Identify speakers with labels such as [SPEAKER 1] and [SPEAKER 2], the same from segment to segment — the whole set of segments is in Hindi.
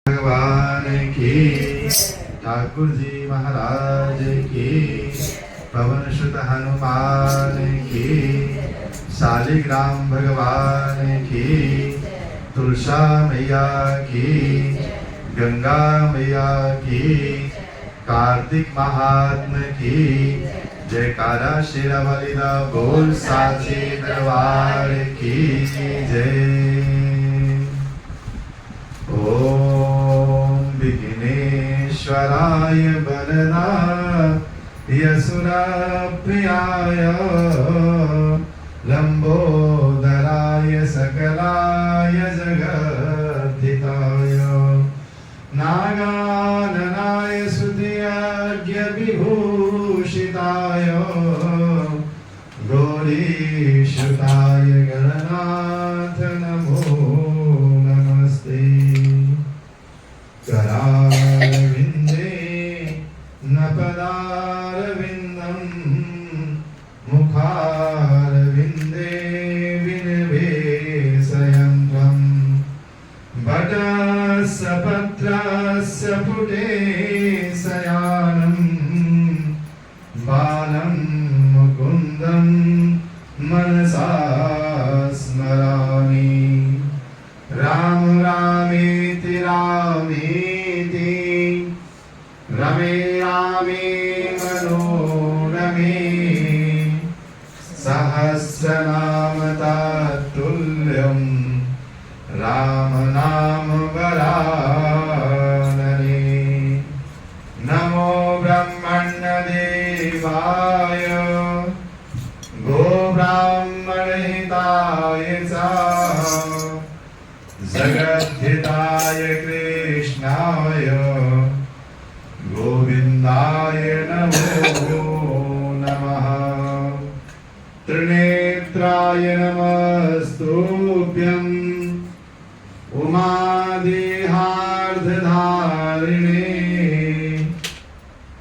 [SPEAKER 1] भगवान की, ठाकुर जी महाराज की, पवन सुत हनुमान की, शालिग्राम भगवान की, तुलसा मैया की, गंगा मैया की, कार्तिक महात्म की, जयकारा शेरावाली दा बोल साचे दरबार की जय। ओम विघ्नेश्वराय वरदायसुरप्रियाय लंबोदराय सकलाय जगद्धिताय नागाननाय स्तुतियज्ञ विभूषिताय गौरीसुताय गणनाथ नमो नमस्ते। करारविंदे नपदारविंदं मुखारविंदे विनिवेशयन्तं वटस्य पत्रस्य पुटे शयानं बालं मुकुन्दं मनसा स्मरामि। राम रामेति रामेति रमे रामे मनोरमे सहस्रनाम तत्तुल्यं राम नाम वरानने। नमो ब्रह्मण्यदेवाय गोब्राह्मणहिताय च जगद्धिताय कृष्णाय गोविन्दाय नमो नमः। त्रिनेत्राय नमस्तुभ्यं उमादेहार्धधारिणे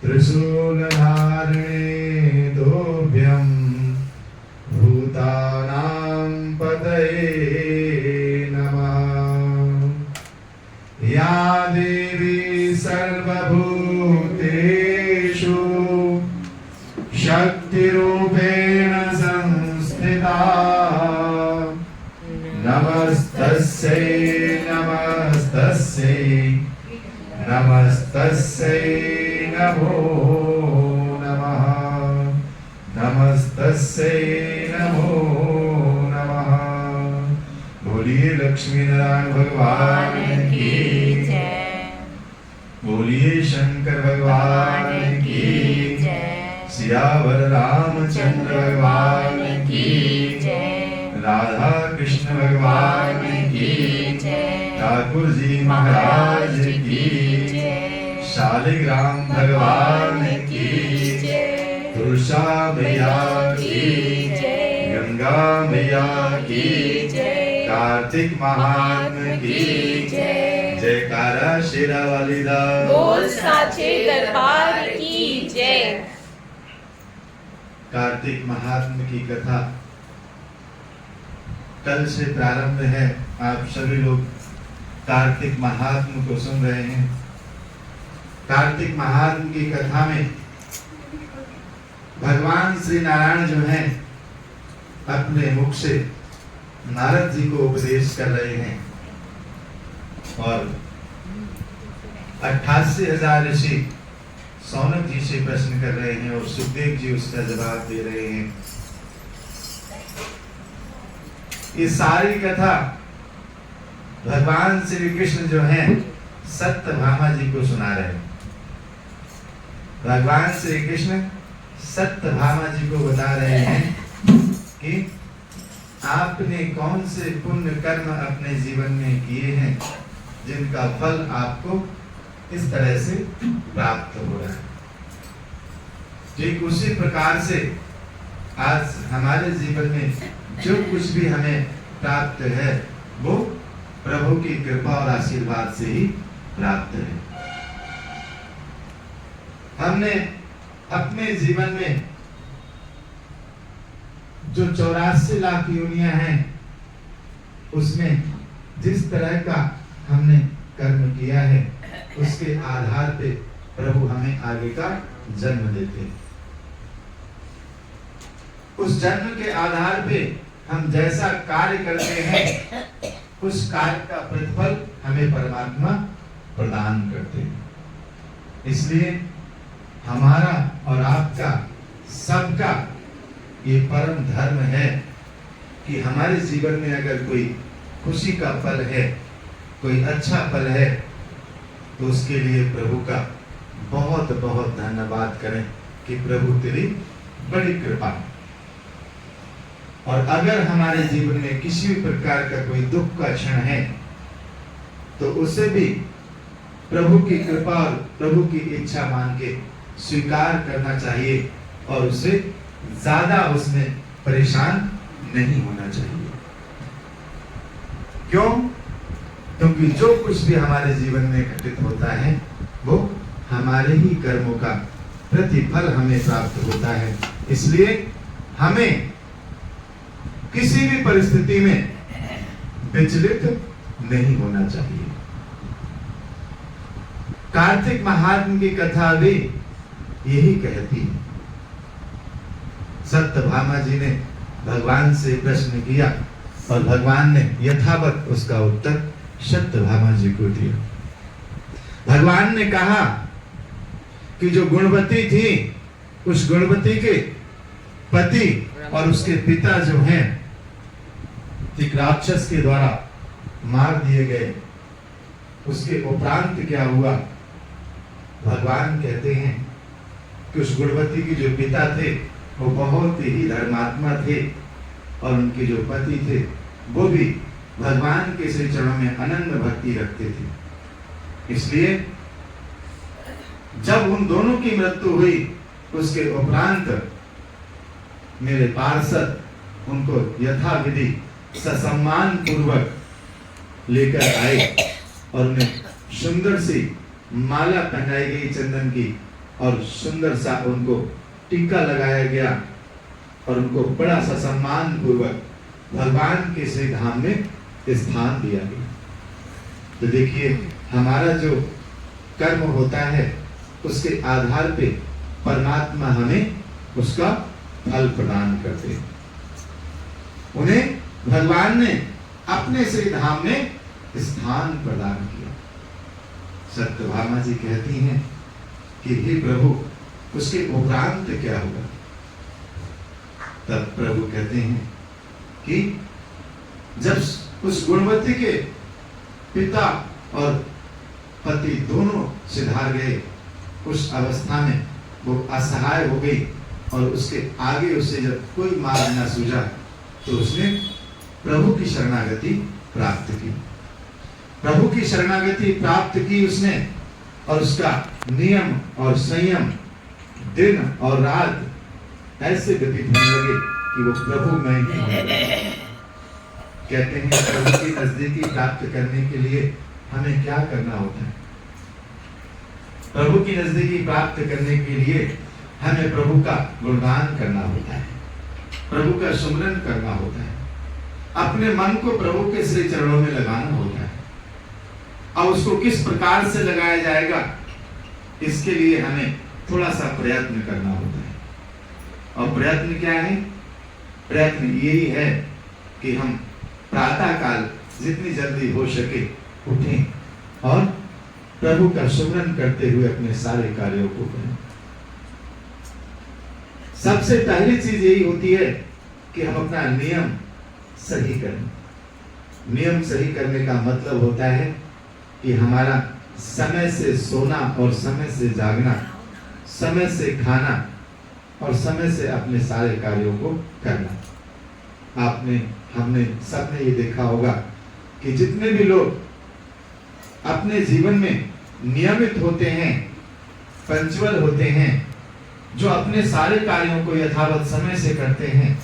[SPEAKER 1] त्रिशूलधारिणे तोभ्यं भूतानां पतये या देवी सर्वभूतेषु शक्तिरूपेण संस्थिता नमस्तस्यै नमस्तस्यै नमस्तस्यै नमो नमः नमस्तस्यै नमो नमः। बोलिए लक्ष्मी नारायण भगवान की जय। बोलिए शंकर भगवान की जय। सियावर रामचंद्र भगवान की जय। राधा कृष्ण भगवान की जय। ठाकुर जी महाराज की जय। शालिग्राम भगवान की जय। तुलसा मैया की जय। गंगा मैया की जय। कार्तिक महात्म की जय। जयकारा शेरावाली दा
[SPEAKER 2] बोल साचे दरबार की जय।
[SPEAKER 1] कार्तिक महात्म की कथा कल से प्रारंभ है। आप सभी लोग कार्तिक महात्म को सुन रहे हैं। कार्तिक महात्म की कथा में भगवान श्री नारायण जो हैं अपने मुख से नारद जी को उपदेश कर रहे हैं और 88,000 ऋषि सौनक जी से प्रश्न कर रहे हैं और सुखदेव जी उसका जवाब दे रहे हैं। ये सारी कथा भगवान श्री कृष्ण जो हैं सत्यभामा जी को सुना रहे हैं। भगवान श्री कृष्ण सत्यभामा जी को बता रहे हैं कि आपने कौन से पुण्य कर्म अपने जीवन में किए हैं जिनका फल आपको इस तरह से प्राप्त हो रहा है। ठीक उसी प्रकार से आज हमारे जीवन में जो कुछ भी हमें प्राप्त है वो प्रभु की कृपा और आशीर्वाद से ही प्राप्त है। हमने अपने जीवन में जो 84 लाख योनियां हैं उसमें जिस तरह का हमने कर्म किया है उसके आधार पे प्रभु हमें आगे का जन्म देते हैं। उस जन्म के आधार पे हम जैसा कार्य करते हैं उस कार्य का प्रतिफल हमें परमात्मा प्रदान करते हैं। इसलिए हमारा और आपका सबका ये परम धर्म है कि हमारे जीवन में अगर कोई खुशी का पल है, कोई अच्छा पल है, तो उसके लिए प्रभु का बहुत बहुत धन्यवाद करें कि प्रभु तेरी बड़ी कृपा। और अगर हमारे जीवन में किसी भी प्रकार का कोई दुख का क्षण है तो उसे भी प्रभु की कृपा और प्रभु की इच्छा मान के स्वीकार करना चाहिए और उसे ज्यादा उसमें परेशान नहीं होना चाहिए। क्यों? क्योंकि जो कुछ भी हमारे जीवन में घटित होता है वो हमारे ही कर्मों का प्रतिफल हमें प्राप्त होता है। इसलिए हमें किसी भी परिस्थिति में विचलित नहीं होना चाहिए। कार्तिक महात्म की कथा भी यही कहती है। सत्यभामा जी ने भगवान से प्रश्न किया और भगवान ने यथावत उसका उत्तर सत्यभामा जी को दिया। भगवान ने कहा कि जो गुणवती थी उस गुणवती के पति और उसके पिता जो हैं एक राक्षस के द्वारा मार दिए गए। उसके उपरांत क्या हुआ? भगवान कहते हैं कि उस गुणवती के जो पिता थे वो बहुत ही धर्मात्मा थे और उनके जो पति थे वो भी भगवान के श्री चरणों में अनन्य भक्ति रखते थे। इसलिए जब उन दोनों की मृत्यु हुई उसके उपरांत मेरे पार्षद उनको यथाविधि ससम्मान पूर्वक लेकर आए और उन्हें सुंदर सी माला पहनाई गई चंदन की और सुंदर सा उनको टीका लगाया गया और उनको बड़ा ससम्मान पूर्वक भगवान के श्री धाम में स्थान दिया गया। तो देखिए हमारा जो कर्म होता है उसके आधार पे परमात्मा हमें उसका फल प्रदान करते हैं। उन्हें भगवान ने अपने श्री धाम में स्थान प्रदान किया। सत्यभामा जी कहती हैं कि हे प्रभु उसके उपरांत क्या होगा? तब प्रभु कहते हैं कि जब उस गुणवती के पिता और पति दोनों सिधार गए उस अवस्था में वो असहाय हो गई और उसके आगे उसे जब कोई मार्ग न सूझा तो उसने प्रभु की शरणागति प्राप्त की। प्रभु की शरणागति प्राप्त की उसने और उसका नियम और संयम दिन और रात ऐसे व्यतीत होने लगे कि वो प्रभु में ही होने लगे। कहते हैं प्रभु की नजदीकी प्राप्त करने के लिए हमें क्या करना होता है? प्रभु की नजदीकी प्राप्त करने के लिए हमें प्रभु का गुणगान करना होता है, प्रभु का सुमरन करना होता है, अपने मन को प्रभु के श्री चरणों में लगाना होता है। अब उसको किस प्रकार से लगाया जाएगा इसके लिए हमें थोड़ा सा प्रयत्न करना होता है। और प्रयत्न क्या है? प्रयत्न यही है कि हम प्रातः काल जितनी जल्दी हो सके उठें और प्रभु का सुमरन करते हुए अपने सारे कार्यों को करें। सबसे पहली चीज यही होती है कि हम अपना नियम सही करें। नियम सही करने का मतलब होता है कि हमारा समय से सोना और समय से जागना, समय से खाना और समय से अपने सारे कार्यों को करना। हमने सबने ये देखा होगा कि जितने भी लोग अपने जीवन में नियमित होते हैं, पंक्चुअल होते हैं, जो अपने सारे कार्यों को यथावत समय से करते हैं,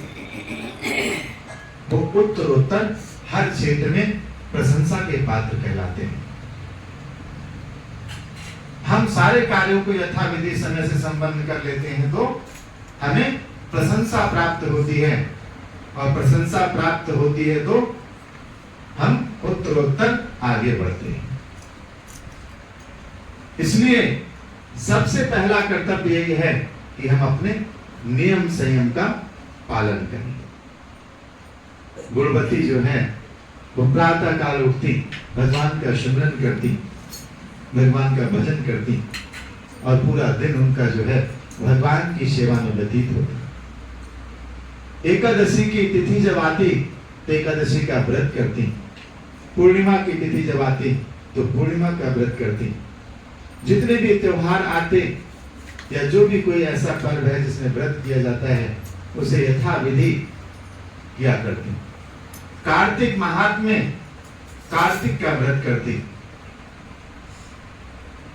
[SPEAKER 1] वो उत्तरोत्तर हर क्षेत्र में प्रशंसा के पात्र कहलाते हैं। हम सारे कार्यों को यथाविधि समय से संपन्न कर लेते हैं तो हमें प्रशंसा प्राप्त होती है और प्रशंसा प्राप्त होती है तो हम उत्तरोत्तर आगे बढ़ते हैं। इसलिए सबसे पहला कर्तव्य यही है कि हम अपने नियम संयम का पालन करें। गुणवती जो है वो प्रातः काल उठती, भगवान का सिमरन करती, भगवान का भजन करती और पूरा दिन उनका जो है भगवान की सेवा में व्यतीत होता। एकादशी की तिथि जब आती तो एकादशी का व्रत करती, पूर्णिमा की तिथि जब आती तो पूर्णिमा का व्रत करती। जितने भी त्योहार आते या जो भी कोई ऐसा पर्व है जिसमें व्रत किया जाता है उसे यथाविधि किया करती। कार्तिक माह में कार्तिक का व्रत करती।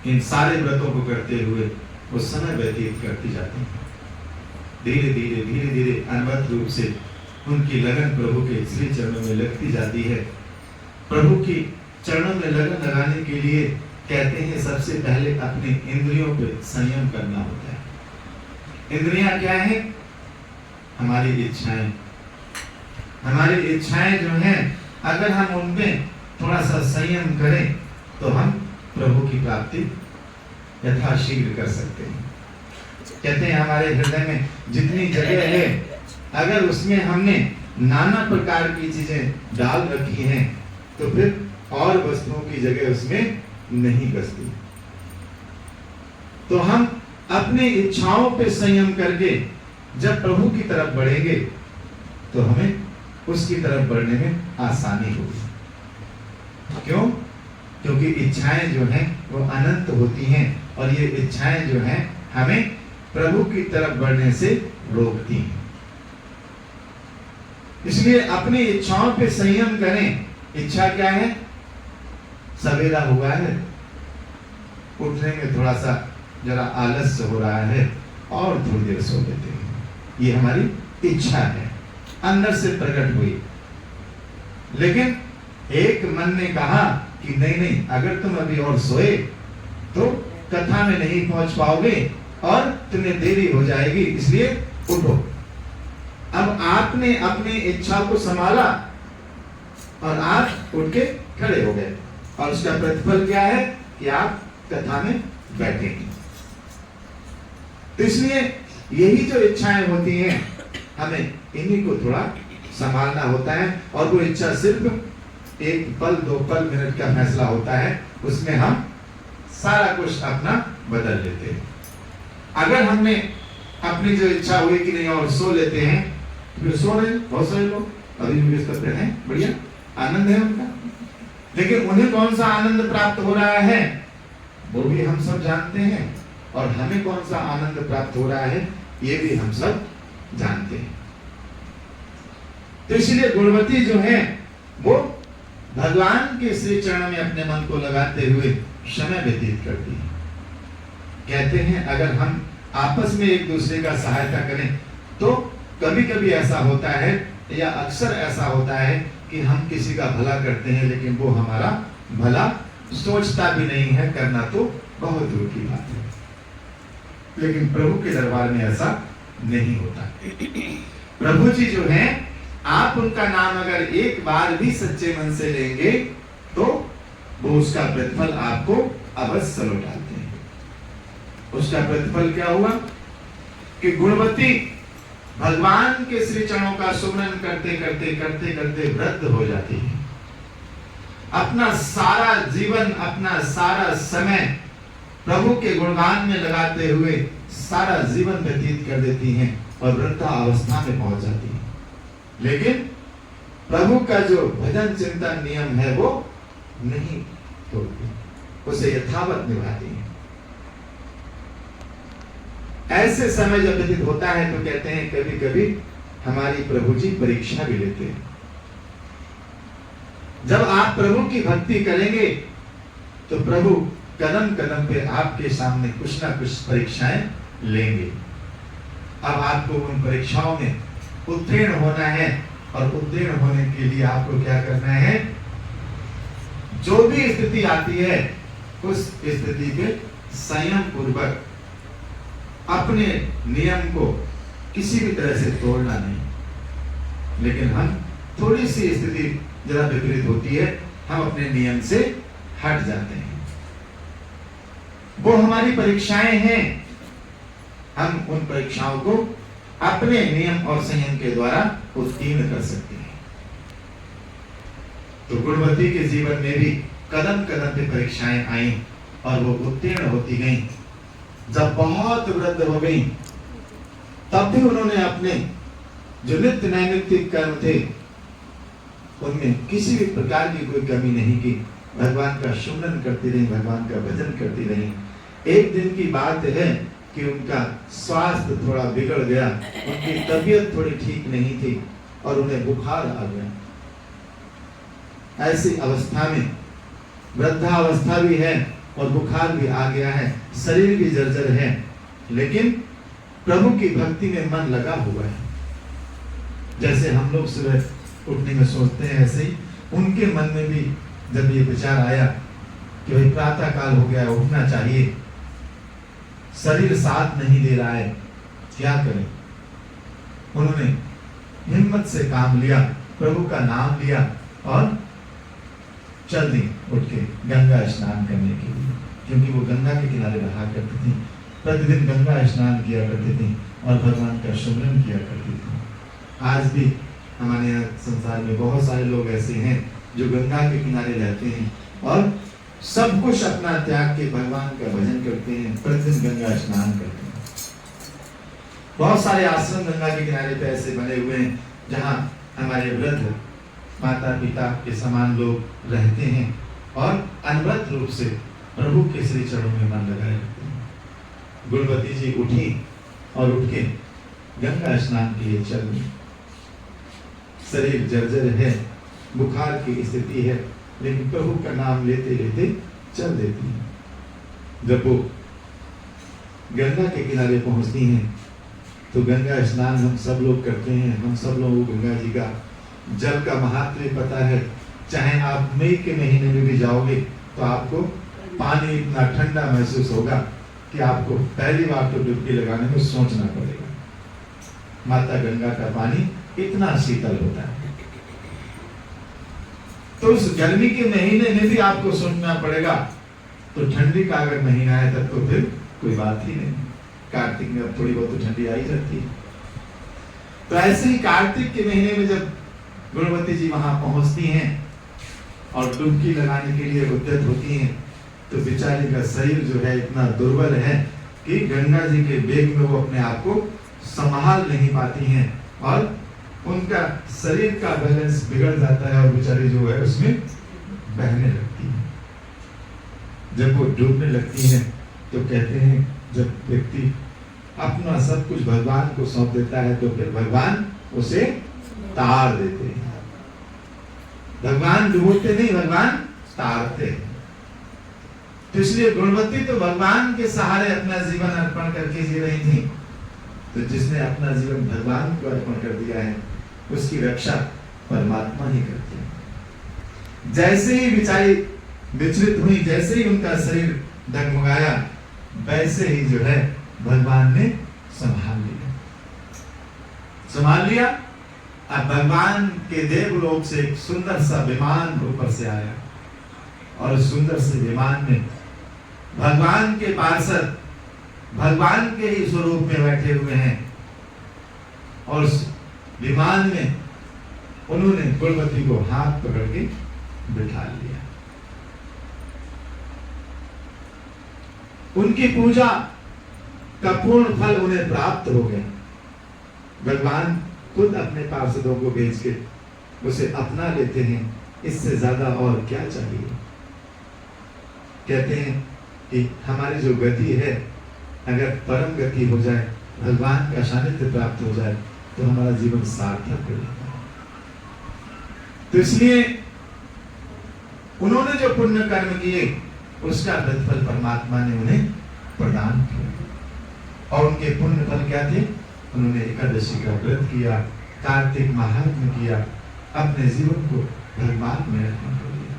[SPEAKER 1] इन सारे व्रतों को करते हुए वो समय व्यतीत करती जाती है। धीरे धीरे अनवरत रूप से उनकी लगन प्रभु के श्री चरणों में लगती जाती है। प्रभु की चरणों में लगन लगाने के लिए कहते हैं सबसे पहले अपने इंद्रियों पे संयम करना होता है। इंद्रियां क्या है? हमारी इच्छाएं। हमारी इच्छाएं जो हैं, अगर हम उनमें थोड़ा सा संयम करें तो हम प्रभु की प्राप्ति यथाशीघ्र कर सकते हैं। कहते हैं हमारे हृदय में जितनी जगह है, अगर उसमें हमने नाना प्रकार की चीजें डाल रखी हैं तो फिर और वस्तुओं की जगह उसमें नहीं बसती। तो हम अपनी इच्छाओं पे संयम करके जब प्रभु की तरफ बढ़ेंगे तो हमें उसकी तरफ बढ़ने में आसानी होगी। क्यों? क्योंकि इच्छाएं जो हैं वो अनंत होती हैं और ये इच्छाएं जो हैं हमें प्रभु की तरफ बढ़ने से रोकती हैं। इसलिए अपनी इच्छाओं पे संयम करें। इच्छा क्या है? सवेरा हुआ है, उठने में थोड़ा सा जरा आलस्य हो रहा है और थोड़ी देर सो लेते हैं। ये हमारी इच्छा है, अंदर से प्रकट हुई। लेकिन एक मन ने कहा कि नहीं, अगर तुम अभी और सोए तो कथा में नहीं पहुंच पाओगे और तुम्हें देरी हो जाएगी, इसलिए उठो। अब आपने अपनी इच्छा को संभाला और आप उठ के खड़े हो गए और उसका प्रतिफल क्या है कि आप कथा में बैठेंगे। तो इसलिए यही जो इच्छाएं होती हैं हमें इन्हीं को थोड़ा संभालना होता है। और वो इच्छा सिर्फ एक पल, 2 पल, मिनट का फैसला होता है, उसमें हम सारा कुछ अपना बदल लेते हैं। अगर हमने अपनी जो इच्छा हुई कि नहीं और सो लेते हैं, फिर सो रहे, बहुत सारे लोग अभी निवेश करते हैं, बढ़िया आनंद है उनका। लेकिन उन्हें कौन सा आनंद प्राप्त हो रहा है वो भी हम सब जानते हैं, और हमें कौन सा आनंद प्राप्त हो रहा है ये भी हम सब जानते हैं। तो इसलिए गुणवती जो है वो भगवान के श्री चरण में अपने मन को लगाते हुए समय व्यतीत करती है। कहते हैं अगर हम आपस में एक दूसरे का सहायता करें तो कभी कभी ऐसा होता है या अक्सर ऐसा होता है कि हम किसी का भला करते हैं लेकिन वो हमारा भला सोचता भी नहीं है, करना तो बहुत दूर की बात है। लेकिन प्रभु के दरबार में ऐसा नहीं होता। प्रभु जी जो हैं, आप उनका नाम अगर एक बार भी सच्चे मन से लेंगे तो वो उसका प्रतिफल आपको अवश्य लौटाते हैं। उसका प्रतिफल क्या हुआ कि गुणवती भगवान के श्री चरणों का सुमरन करते करते करते करते वृद्ध हो जाती है। अपना सारा जीवन, अपना सारा समय प्रभु के गुणगान में लगाते हुए सारा जीवन व्यतीत कर देती हैं और वृद्धावस्था में पहुंच जाती हैं। लेकिन प्रभु का जो भजन चिंतन नियम है वो नहीं तोड़ती, उसे यथावत निभाती है। ऐसे समय जब व्यतीत होता है तो कहते हैं कभी कभी हमारी प्रभु जी परीक्षा भी लेते हैं। जब आप प्रभु की भक्ति करेंगे तो प्रभु कदम कदम पे आपके सामने कुछ ना कुछ परीक्षाएं लेंगे। अब आपको उन परीक्षाओं में उत्तीर्ण होना है और उत्तीर्ण होने के लिए आपको क्या करना है? जो भी स्थिति आती है उस स्थिति पे संयम पूर्वक अपने नियम को किसी भी तरह से तोड़ना नहीं। लेकिन हम थोड़ी सी स्थिति जरा विपरीत होती है, हम अपने नियम से हट जाते हैं। वो हमारी परीक्षाएं हैं, हम उन परीक्षाओं को अपने नियम और संयम के द्वारा उत्तीर्ण कर सकते हैं। तो गुणवती के जीवन में भी कदम कदम पे परीक्षाएं आई और वो उत्तीर्ण होती गईं। जब बहुत वृद्ध हो गई तब भी उन्होंने अपने जो नित्य नैमित्तिक कर्म थे उनमें किसी भी प्रकार की कोई कमी नहीं की। भगवान का सुमरन करती रही, भगवान का भजन करती रही। एक दिन की बात है कि उनका स्वास्थ्य थोड़ा बिगड़ गया, उनकी तबीयत थोड़ी ठीक नहीं थी और उन्हें बुखार आ गया। ऐसी अवस्था में वृद्धावस्था भी है और बुखार भी आ गया है, शरीर भी जर्जर है, लेकिन प्रभु की भक्ति में मन लगा हुआ है। जैसे हम लोग सुबह उठने में सोचते हैं, ऐसे ही उनके मन में भी जब ये विचार आया कि भाई प्रातः काल हो गया, उठना चाहिए, शरीर साथ नहीं दे रहा है, क्या करें। उन्होंने हिम्मत से काम लिया, प्रभु का नाम लिया और चल दी उठ के गंगा स्नान करने के लिए, क्योंकि वो गंगा के किनारे रहा करती थी, प्रतिदिन गंगा स्नान किया करती थी और भगवान का सुमरन किया करती थी। आज भी हमारे यहाँ संसार में बहुत सारे लोग ऐसे हैं जो गंगा के किनारे रहते हैं और सब कुछ अपना त्याग के भगवान का भजन करते हैं, प्रतिदिन गंगा स्नान करते हैं। बहुत सारे आश्रम गंगा के किनारे पे ऐसे बने हुए हैं जहाँ हमारे वृद्ध माता पिता के समान लोग रहते हैं और अनवरत रूप से प्रभु के श्री चरणों में मन लगाए रहते हैं। गुणवती जी उठी और उठ के गंगा स्नान के लिए चल दी। शरीर जर्जर है, बुखार की स्थिति है, लेकिन प्रभु का नाम लेते लेते चल देती है। जब वो गंगा के किनारे पहुंचती हैं तो गंगा स्नान हम सब लोग करते हैं, हम सब लोगों को गंगा जी का जल का महत्व पता है। चाहे आप मई के महीने में भी जाओगे तो आपको पानी इतना ठंडा महसूस होगा कि आपको पहली बार तो डुबकी लगाने में सोचना पड़ेगा। माता गंगा का पानी इतना शीतल होता है। तो उस गर्मी के महीने में भी आपको सोचना पड़ेगा, तो ठंडी का अगर महीना है तब तो फिर कोई बात ही नहीं। कार्तिक में अब थोड़ी बहुत तो ठंडी आई जाती है। तो ऐसे ही कार्तिक के महीने में जब गुणवती जी वहां पहुंचती हैं और डुबकी लगाने के लिए उद्यत होती हैं, तो बेचारी का शरीर जो है इतना दुर्बल है कि गंगा जी के वेग में वो अपने आप को संभाल नहीं पाती हैं और उनका शरीर का बैलेंस बिगड़ जाता है और बेचारी जो है उसमें बहने लगती है। जब वो डूबने लगती हैं तो कहते हैं जब व्यक्ति अपना सब कुछ भगवान को सौंप देता है तो फिर भगवान उसे तार देते हैं। भगवान डूबते नहीं, भगवान तारते हैं। तो इसलिए गुणवती तो भगवान के सहारे अपना जीवन अर्पण करके जी रही थी। तो जिसने अपना जीवन भगवान को अर्पण कर दिया है उसकी रक्षा परमात्मा ही करते हैं। जैसे ही बेचारी विचलित हुई, जैसे ही उनका शरीर डगमगाया, वैसे ही जो है भगवान ने संभाल लिया। अब भगवान के देवलोक से एक सुंदर सा विमान ऊपर से आया और सुंदर से विमान में भगवान के पार्षद भगवान के ही स्वरूप में बैठे हुए हैं और उस विमान में उन्होंने गुणवती को हाथ पकड़ के बिठा लिया। उनकी पूजा का पूर्ण फल उन्हें प्राप्त हो गया। भगवान खुद अपने पार्षदों को भेज के उसे अपना लेते हैं। इससे ज्यादा और क्या चाहिए। कहते हैं कि हमारी जो गति है, अगर परम गति हो जाए, भगवान का सानिध्य प्राप्त हो जाए, तो हमारा जीवन सार्थक हो जाता है। तो इसलिए उन्होंने जो पुण्य कर्म किए उसका प्रतिफल परमात्मा ने उन्हें प्रदान किया। और उनके पुण्य फल क्या थे? उन्होंने एकादशी का व्रत किया, कार्तिक महात्म्य किया, अपने जीवन को भगवान में अर्पण कर दिया।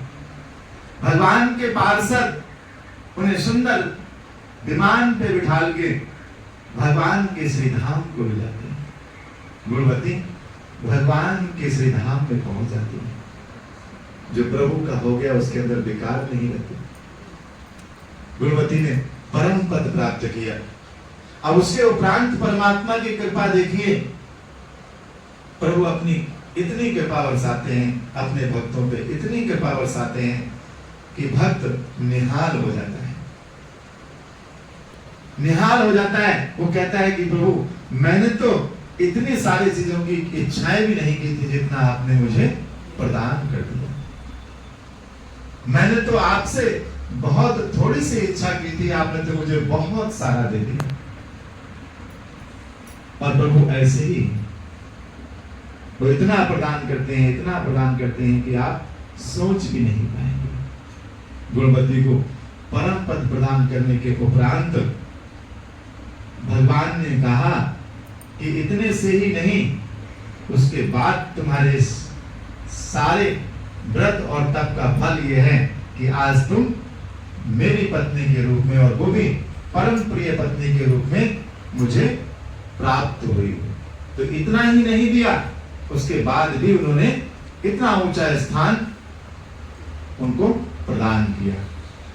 [SPEAKER 1] भगवान के पार्षद उन्हें सुंदर विमान पे बिठाल के भगवान के श्री धाम को ले जाते हैं। गुणवती भगवान के श्री धाम में पहुंच जाती है। जो प्रभु का हो गया उसके अंदर विकार नहीं रहते। गुणवती ने परम पद प्राप्त किया। अब उसके उपरांत परमात्मा की कृपा देखिए, प्रभु अपनी इतनी कृपा बरसाते हैं अपने भक्तों पे, इतनी कृपा बरसाते हैं कि भक्त निहाल हो जाता है, निहाल हो जाता है। वो कहता है कि प्रभु मैंने तो इतनी सारी चीजों की इच्छाएं भी नहीं की थी जितना आपने मुझे प्रदान कर दिया। मैंने तो आपसे बहुत थोड़ी सी इच्छा की थी, आपने तो मुझे बहुत सारा दे दिया। और प्रभु ऐसे ही वो इतना प्रदान करते हैं, इतना प्रदान करते हैं कि आप सोच भी नहीं पाएंगे। गुणवती को परम पद प्रदान करने के उपरांत भगवान ने कहा कि इतने से ही नहीं, उसके बाद तुम्हारे सारे व्रत और तप का फल यह है कि आज तुम मेरी पत्नी के रूप में, और वो भी परम प्रिय पत्नी के रूप में मुझे प्राप्त हुई हो। तो इतना ही नहीं दिया, उसके बाद भी उन्होंने इतना ऊंचा स्थान उनको प्रदान किया।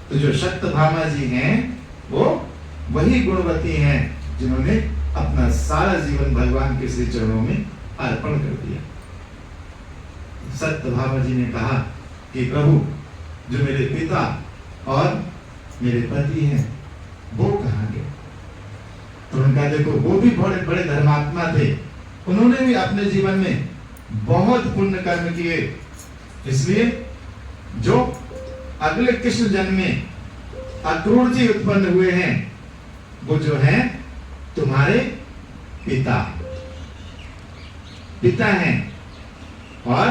[SPEAKER 1] तो जो सत्यभामा जी हैं वो वही गुणवती हैं जिन्होंने अपना सारा जीवन भगवान के श्री चरणों में अर्पण कर दिया। सत्यभामा जी ने कहा कि प्रभु जो मेरे पिता और मेरे पति हैं वो कहाँ गए? तो उनका देखो, वो भी बड़े बड़े धर्मात्मा थे, उन्होंने भी अपने जीवन में बहुत पुण्य कर्म किए, इसलिए जो अगले कृष्ण जन्म में अक्रूर जी उत्पन्न हुए हैं वो जो है तुम्हारे पिता हैं, और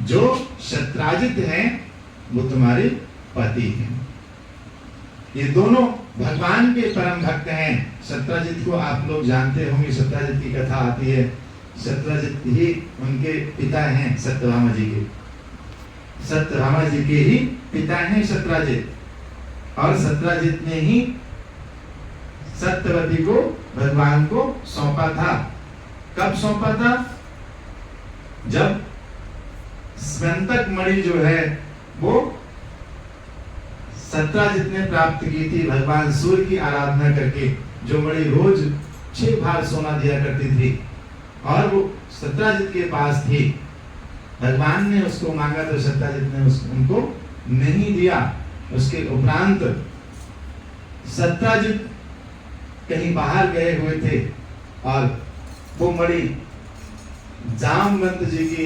[SPEAKER 1] जो शत्राजित हैं वो तुम्हारे पति हैं। ये दोनों भगवान के परम भक्त हैं। शत्राजित को आप लोग जानते होंगे, शत्राजित की कथा आती है। शत्राजित ही उनके पिता हैं सत्यभामा जी के, सत्यभामा जी के ही पिता हैं शत्राजित, और शत्राजित ने ही सत्यवती को भगवान को सौंपा था। कब सौंपा था? जब स्मंतक मणि जो है वो सत्राजित ने प्राप्त की थी भगवान सूर्य की आराधना करके, जो मणि रोज 6 भार सोना दिया करती थी, और वो सत्राजित के पास थी। भगवान ने उसको मांगा तो सत्राजित ने उनको नहीं दिया। उसके उपरांत सत्राजित कहीं बाहर गए हुए थे, और वो मणि जामवंत जी के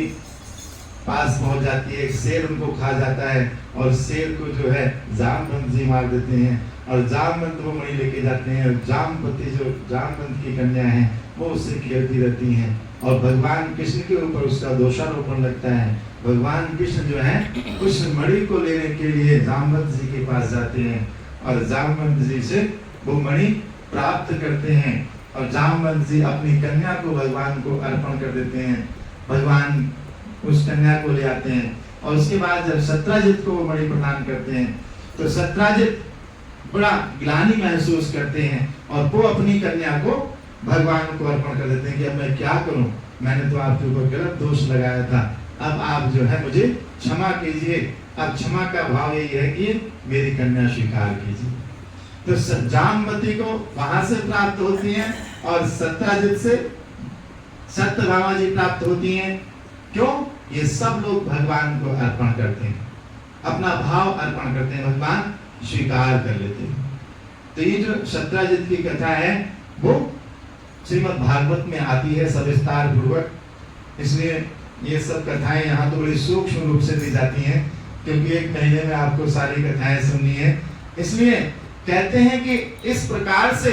[SPEAKER 1] पास पहुंच जाती है। एक शेर उनको खा जाता है, और शेर को जो है जामवंत जी मार देते हैं, और जामवंत वो मणि लेके जाते हैं। और जामवती जो जामवंत की कन्या है वो उससे खेलती रहती हैं, और भगवान कृष्ण के ऊपर उसका दोषारोपण लगता है। भगवान कृष्ण जो है उस मणि को लेने के लिए जामवंत जी के पास जाते हैं, और जामवंत जी से वो मणि प्राप्त करते हैं, और जामवंत जी अपनी कन्या को भगवान को अर्पण कर देते हैं। भगवान उस कन्या को ले आते हैं, और उसके बाद जब सत्राजित को वो मणि प्रदान करते हैं तो सत्राजित बड़ा ग्लानि महसूस करते हैं, और वो अपनी कन्या को भगवान को अर्पण कर देते हैं कि अब मैं क्या करूं, मैंने तो आपके ऊपर गलत दोष लगाया था, अब आप जो है मुझे क्षमा कीजिए। अब क्षमा का भाव यही है कि मेरी कन्या स्वीकार कीजिए। तो जामवती को वहां से प्राप्त होती हैं, और सत्राजित से सत्यभामा जी प्राप्त होती हैं। क्यों? ये सब लोग भगवान को अर्पण करते हैं, अपना भाव अर्पण करते हैं, भगवान स्वीकार कर लेते हैं। तो ये जो सत्राजित की कथा है वो श्रीमद् भागवत में आती है सविस्तार पूर्वक, इसलिए ये सब कथाएं यहाँ तो बड़ी सूक्ष्म रूप से दी जाती हैं, क्योंकि 1 महीने में आपको सारी कथाएं सुननी है। इसलिए कहते हैं कि इस प्रकार से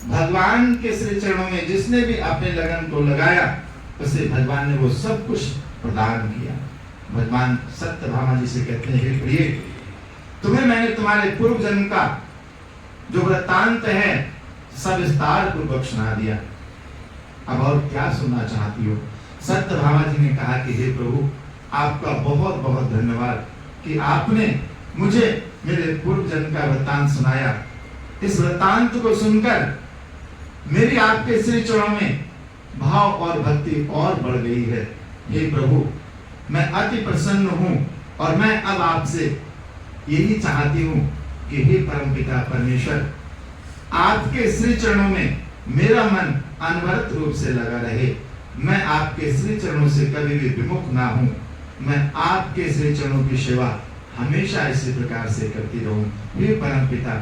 [SPEAKER 1] भगवान के श्री चरणों में जिसने भी अपने लगन को लगाया उसे भगवान ने वो सब कुछ प्रदान किया। भगवान सत्यभामा जी से कहते हैं, हे प्रिय, तुम्हें मैंने तुम्हारे पूर्व जन्म का जो वृत्तांत है सब विस्तार पूर्वक सुना दिया, अब और क्या सुनना चाहती हो? सत्यभामा जी ने कहा कि हे प्रभु, आपका बहुत बहुत धन्यवाद कि आपने मुझे मेरे पूर्व जन्म का वृत्तांत सुनाया। इस वृत्तांत को सुनकर मेरी आपके श्री चरणों में भाव और भक्ति और बढ़ गई है। हे प्रभु, मैं अति प्रसन्न हूँ, और मैं अब आपसे यही चाहती हूँ कि हे परमपिता परमेश्वर, आपके श्री चरणों में मेरा मन अनवरत रूप से लगा रहे। मैं आपके श्री चरणों से कभी भी विमुख ना हूं। मैं आपके श्री चरणों की सेवा हमेशा इसी प्रकार से करती रहूं। हे परमपिता,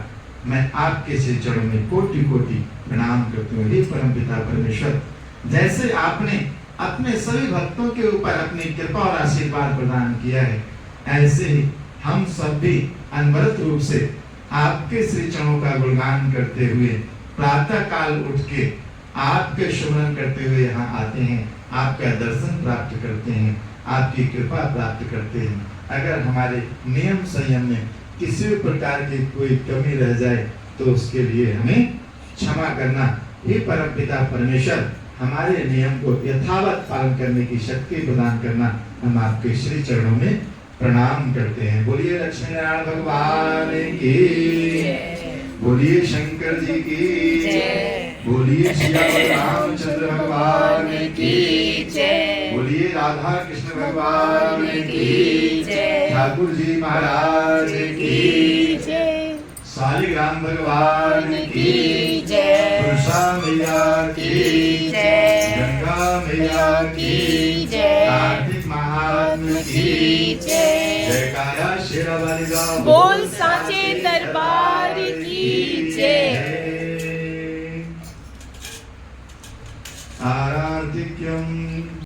[SPEAKER 1] मैं आपके श्री चरणों में कोटि कोटि प्रणाम करती हूँ। हे परमपिता परमेश्वर, जैसे आपने अपने सभी भक्तों के ऊपर अपनी कृपा और आशीर्वाद प्रदान किया है, ऐसे ही हम सब भी अनवरत रूप से आपके श्री चरणों का गुणगान करते हुए प्रातः काल उठ के आपके स्मरण करते हुए यहाँ आते हैं, आपका दर्शन प्राप्त करते हैं, आपकी कृपा प्राप्त करते हैं। अगर हमारे नियम संयम में किसी भी प्रकार की कोई कमी रह जाए तो उसके लिए हमें क्षमा करना। हे परमपिता परमेश्वर, हमारे नियम को यथावत पालन करने की शक्ति प्रदान करना। हम आपके श्री चरणों में प्रणाम करते हैं। बोलिए लक्ष्मी नारायण भगवान की, बोलिए शंकर जी की, बोलिए श्री रामचंद्र भगवान की, बोलिए राधा कृष्ण भगवान की, ठाकुर जी महाराज की, शालिग्राम भगवान की, पुरुषा मैया की, गंगा मैया की, कार्तिक महात्मा की, जयकारा शेरावाली का
[SPEAKER 2] बोल साचे दरबार की जय।
[SPEAKER 1] आराधिक्यम